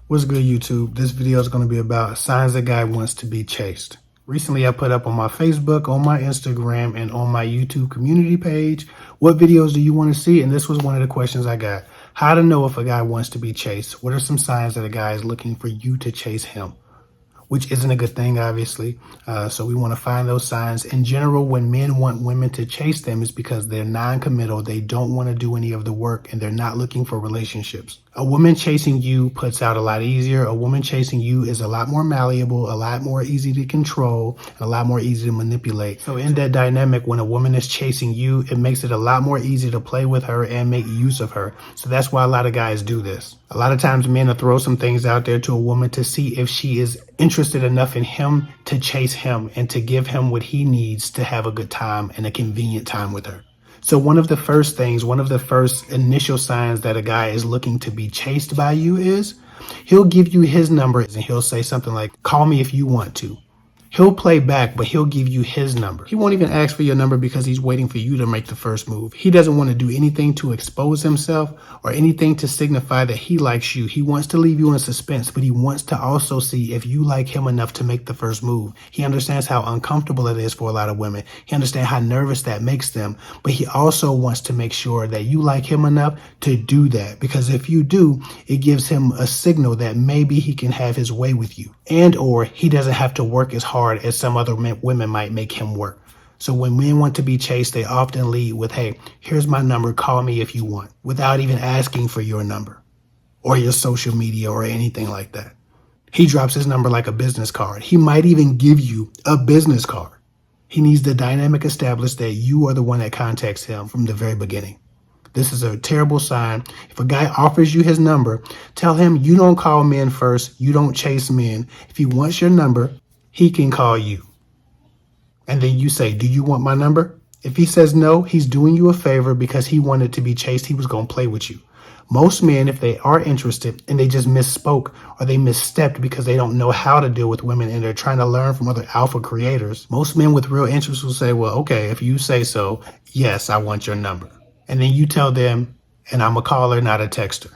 What's good, YouTube? This video is going to be about signs a guy wants to be chased. Recently, I put up on my Facebook, on my Instagram, and on my YouTube community page, what videos do you want to see? And this was one of the questions I got. How to know if a guy wants to be chased? What are some signs that a guy is looking for you to chase him? Which isn't a good thing, obviously. So we want to find those signs. In general, when men want women to chase them, it's because they're non-committal. They don't want to do any of the work, and they're not looking for relationships. A woman chasing you puts out a lot easier. A woman chasing you is a lot more malleable, a lot more easy to control, and a lot more easy to manipulate. So in that dynamic, when a woman is chasing you, it makes it a lot more easy to play with her and make use of her. So that's why a lot of guys do this. A lot of times men will throw some things out there to a woman to see if she is interested enough in him to chase him and to give him what he needs to have a good time and a convenient time with her. So one of the first initial signs that a guy is looking to be chased by you is he'll give you his number and he'll say something like, call me if you want to. He'll play back, but he'll give you his number. He won't even ask for your number because he's waiting for you to make the first move. He doesn't want to do anything to expose himself or anything to signify that he likes you. He wants to leave you in suspense, but he wants to also see if you like him enough to make the first move. He understands how uncomfortable it is for a lot of women. He understands how nervous that makes them, but he also wants to make sure that you like him enough to do that, because if you do, it gives him a signal that maybe he can have his way with you, and or he doesn't have to work as hard as some other women might make him work. So when men want to be chased, they often lead with, hey, here's my number, call me if you want, without even asking for your number or your social media or anything like that. He drops his number like a business card. He might even give you a business card. He needs the dynamic established that you are the one that contacts him from the very beginning. This is a terrible sign. If a guy offers you his number, tell him you don't call men first. You don't chase men. If he wants your number, he can call you. And then you say, do you want my number? If he says no, he's doing you a favor because he wanted to be chased. He was going to play with you. Most men, if they are interested and they just misspoke or they misstepped because they don't know how to deal with women and they're trying to learn from other alpha creators, most men with real interest will say, well, okay, if you say so, yes, I want your number. And then you tell them, and I'm a caller, not a texter.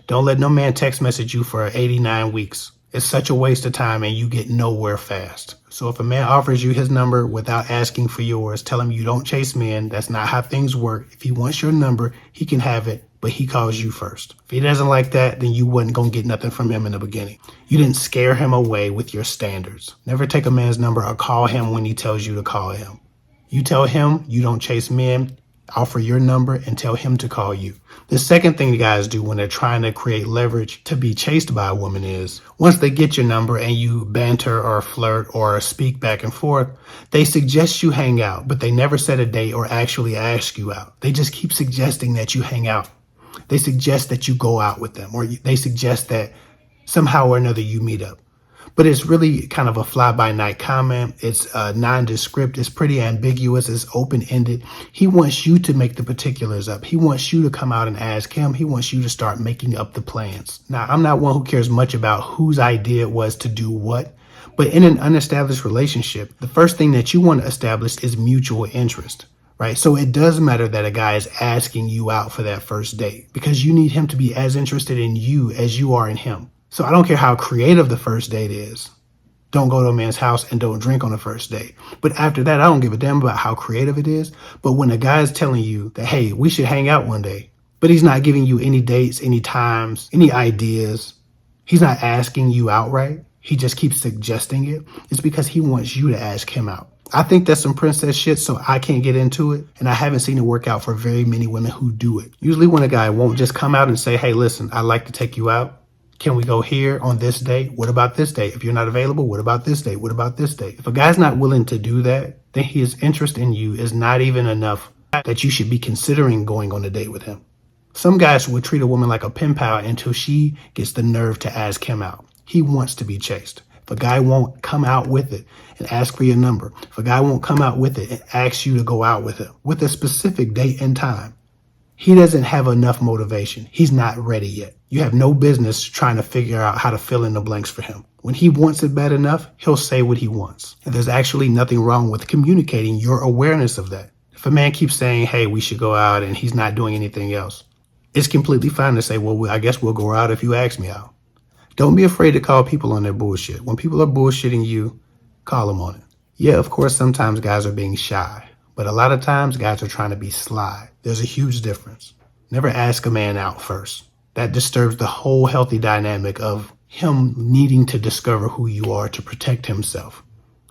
Don't let no man text message you for 89 weeks. It's such a waste of time and you get nowhere fast. So if a man offers you his number without asking for yours, tell him you don't chase men. That's not how things work. If he wants your number, he can have it, but he calls you first. If he doesn't like that, then you wasn't going to get nothing from him in the beginning. You didn't scare him away with your standards. Never take a man's number or call him when he tells you to call him. You tell him you don't chase men, offer your number, and tell him to call you. The second thing guys do when they're trying to create leverage to be chased by a woman is, once they get your number and you banter or flirt or speak back and forth, they suggest you hang out, but they never set a date or actually ask you out. They just keep suggesting that you hang out. They suggest that you go out with them, or they suggest that somehow or another you meet up. But it's really kind of a fly-by-night comment. It's nondescript. It's pretty ambiguous. It's open-ended. He wants you to make the particulars up. He wants you to come out and ask him. He wants you to start making up the plans. Now, I'm not one who cares much about whose idea it was to do what, but in an unestablished relationship, the first thing that you want to establish is mutual interest, right? So it does matter that a guy is asking you out for that first date because you need him to be as interested in you as you are in him. So I don't care how creative the first date is. Don't go to a man's house and don't drink on the first date. But after that, I don't give a damn about how creative it is. But when a guy is telling you that, hey, we should hang out one day, but he's not giving you any dates, any times, any ideas, he's not asking you outright, he just keeps suggesting it, it's because he wants you to ask him out. I think that's some princess shit, so I can't get into it. And I haven't seen it work out for very many women who do it. Usually when a guy won't just come out and say, hey, listen, I'd like to take you out. Can we go here on this date? What about this date? If you're not available, what about this date? What about this date? If a guy's not willing to do that, then his interest in you is not even enough that you should be considering going on a date with him. Some guys would treat a woman like a pen pal until she gets the nerve to ask him out. He wants to be chased. If a guy won't come out with it and ask for your number, if a guy won't come out with it and ask you to go out with him with a specific date and time, he doesn't have enough motivation. He's not ready yet. You have no business trying to figure out how to fill in the blanks for him. When he wants it bad enough, he'll say what he wants. And there's actually nothing wrong with communicating your awareness of that. If a man keeps saying, hey, we should go out, and he's not doing anything else, it's completely fine to say, well, I guess we'll go out if you ask me out. Don't be afraid to call people on their bullshit. When people are bullshitting you, call them on it. Yeah, of course, sometimes guys are being shy, but a lot of times guys are trying to be sly. There's a huge difference. Never ask a man out first. That disturbs the whole healthy dynamic of him needing to discover who you are to protect himself.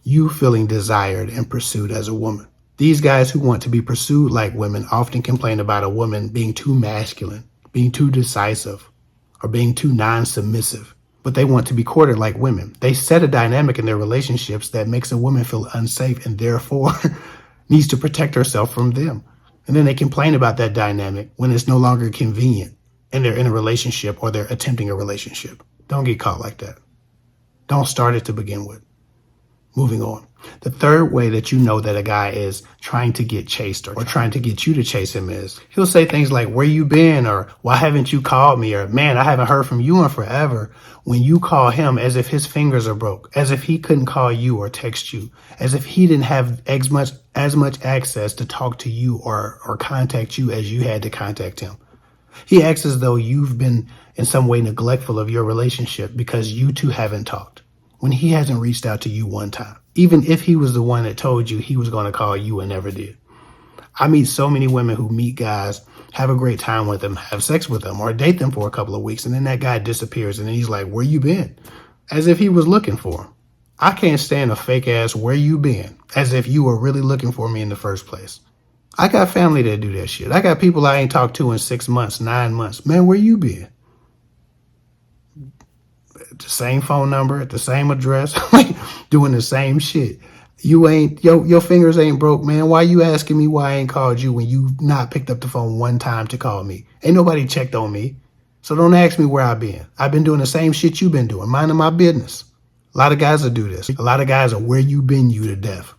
You feeling desired and pursued as a woman. These guys who want to be pursued like women often complain about a woman being too masculine, being too decisive, or being too non-submissive. But they want to be courted like women. They set a dynamic in their relationships that makes a woman feel unsafe and therefore needs to protect herself from them. And then they complain about that dynamic when it's no longer convenient and they're in a relationship or they're attempting a relationship. Don't get caught like that. Don't start it to begin with. Moving on. The third way that you know that a guy is trying to get chased or trying to get you to chase him is he'll say things like, where you been? Or why haven't you called me? Or man, I haven't heard from you in forever. When you call him as if his fingers are broke, as if he couldn't call you or text you, as if he didn't have as much access to talk to you or contact you as you had to contact him. He acts as though you've been in some way neglectful of your relationship because you two haven't talked, when he hasn't reached out to you one time, even if he was the one that told you he was going to call you and never did. I meet so many women who meet guys, have a great time with them, have sex with them, or date them for a couple of weeks, and then that guy disappears, and then he's like, where you been? As if he was looking for him. I can't stand a fake ass where you been, as if you were really looking for me in the first place. I got family that do that shit. I got people I ain't talked to in 6 months, 9 months. Man, where you been? The same phone number, at the same address, like doing the same shit. You ain't, your fingers ain't broke, man. Why you asking me why I ain't called you when you not picked up the phone one time to call me? Ain't nobody checked on me. So don't ask me where I've been. I've been doing the same shit you've been doing, minding my business. A lot of guys will do this. A lot of guys are where you been you to death,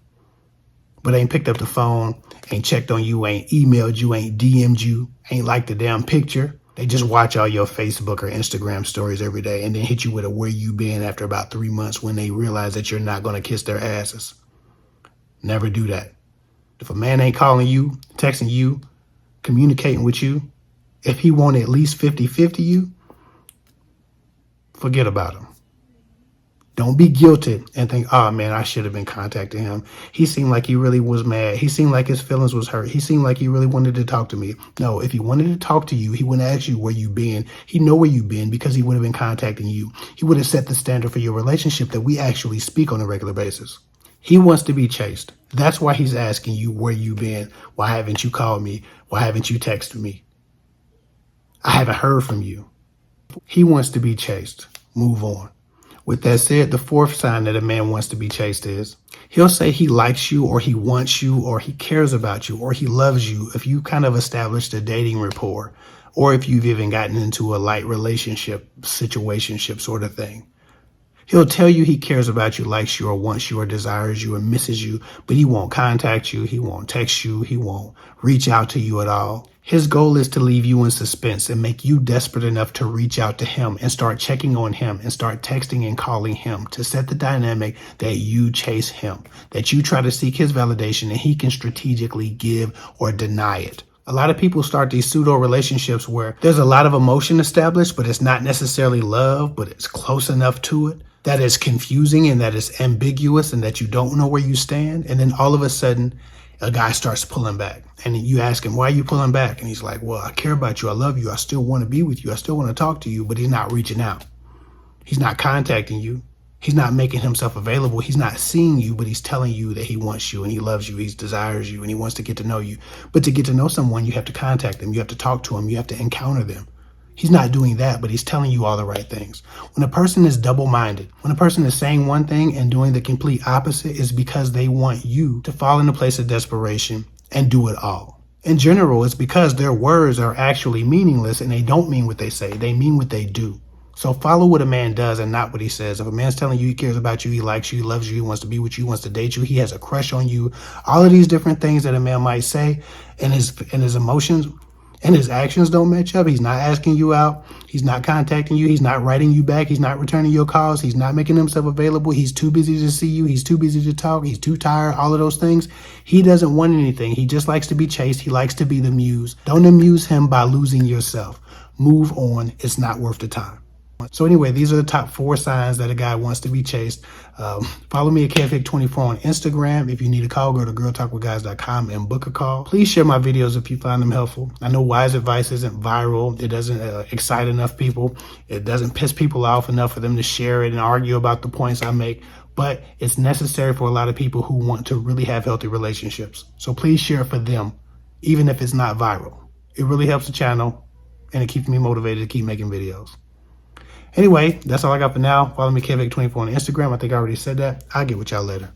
but ain't picked up the phone, ain't checked on you, ain't emailed you, ain't DM'd you, ain't liked the damn picture. They just watch all your Facebook or Instagram stories every day and then hit you with a where you been after about 3 months when they realize that you're not going to kiss their asses. Never do that. If a man ain't calling you, texting you, communicating with you, if he won't at least 50-50 you, forget about him. Don't be guilted and think, oh man, I should have been contacting him. He seemed like he really was mad. He seemed like his feelings was hurt. He seemed like he really wanted to talk to me. No, if he wanted to talk to you, he wouldn't ask you where you been. He'd know where you been because he would have been contacting you. He would have set the standard for your relationship that we actually speak on a regular basis. He wants to be chased. That's why he's asking you where you been. Why haven't you called me? Why haven't you texted me? I haven't heard from you. He wants to be chased. Move on. With that said, the fourth sign that a man wants to be chased is he'll say he likes you or he wants you or he cares about you or he loves you if you kind of established a dating rapport or if you've even gotten into a light relationship, situationship sort of thing. He'll tell you he cares about you, likes you or wants you or desires you or misses you, but he won't contact you, he won't text you, he won't reach out to you at all. His goal is to leave you in suspense and make you desperate enough to reach out to him and start checking on him and start texting and calling him to set the dynamic that you chase him, that you try to seek his validation and he can strategically give or deny it. A lot of people start these pseudo relationships where there's a lot of emotion established, but it's not necessarily love, but it's close enough to it. That is confusing and that is ambiguous and that you don't know where you stand. And then all of a sudden, a guy starts pulling back and you ask him, why are you pulling back? And he's like, well, I care about you. I love you. I still want to be with you. I still want to talk to you, but he's not reaching out. He's not contacting you. He's not making himself available. He's not seeing you, but he's telling you that he wants you and he loves you. He desires you and he wants to get to know you. But to get to know someone, you have to contact them. You have to talk to them. You have to encounter them. He's not doing that, but he's telling you all the right things. When a person is double-minded, when a person is saying one thing and doing the complete opposite, is because they want you to fall in a place of desperation and do it all. In general, it's because their words are actually meaningless and they don't mean what they say. They mean what they do. So follow what a man does and not what he says. If a man's telling you he cares about you, he likes you, he loves you, he wants to be with you, he wants to date you, he has a crush on you, all of these different things that a man might say, and his emotions and his actions don't match up. He's not asking you out. He's not contacting you. He's not writing you back. He's not returning your calls. He's not making himself available. He's too busy to see you. He's too busy to talk. He's too tired. All of those things. He doesn't want anything. He just likes to be chased. He likes to be the muse. Don't amuse him by losing yourself. Move on. It's not worth the time. So anyway, these are the top 4 signs that a guy wants to be chased. Follow me at KFIC24 on Instagram. If you need a call, go to girltalkwithguys.com and book a call. Please share my videos if you find them helpful. I know wise advice isn't viral. It doesn't excite enough people. It doesn't piss people off enough for them to share it and argue about the points I make. But it's necessary for a lot of people who want to really have healthy relationships. So please share it for them, even if it's not viral. It really helps the channel and it keeps me motivated to keep making videos. Anyway, that's all I got for now. Follow me, KFIC24 on Instagram. I think I already said that. I'll get with y'all later.